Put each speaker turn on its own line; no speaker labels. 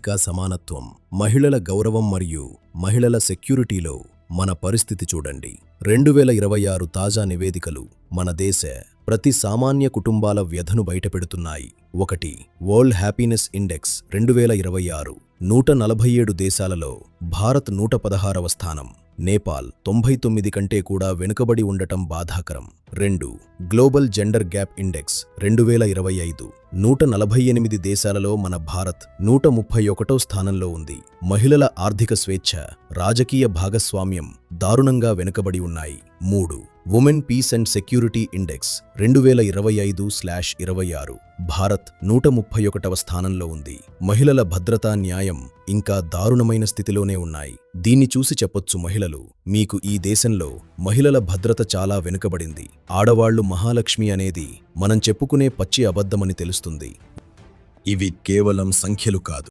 సామాజిక సమానత్వం, మహిళల గౌరవం మరియు మహిళల సెక్యూరిటీలో మన పరిస్థితి చూడండి. 2026 తాజా నివేదికలు మన దేశ ప్రతి సామాన్య కుటుంబాల వ్యధను బయటపెడుతున్నాయి. 1. World happiness index 2026. 147 దేశాలలో భారత్ 116వ స్థానం, నేపాల్ 99 కంటే కూడా వెనుకబడి ఉండటం బాధాకరం. 2. Global gender gap index 2025. 148 దేశాలలో మన భారత్ 131వ స్థానంలో ఉంది. మహిళల ఆర్థిక స్వేచ్ఛ, రాజకీయ భాగస్వామ్యం దారుణంగా వెనుకబడి ఉన్నాయి. 3. Women peace and security index 2025/26. Bharat 131వ స్థానంలో ఉంది. మహిళల భద్రతా, న్యాయం ఇంకా దారుణమైన స్థితిలోనే ఉన్నాయి. దీన్ని చూసి చెప్పొచ్చు, మహిళలు, మీకు ఈ దేశంలో మహిళల భద్రత చాలా వెనుకబడింది. ఆడవాళ్లు మహాలక్ష్మి అనేది మనం చెప్పుకునే పచ్చి అబద్ధమని తెలుస్తుంది. ఇవి కేవలం సంఖ్యలు కాదు,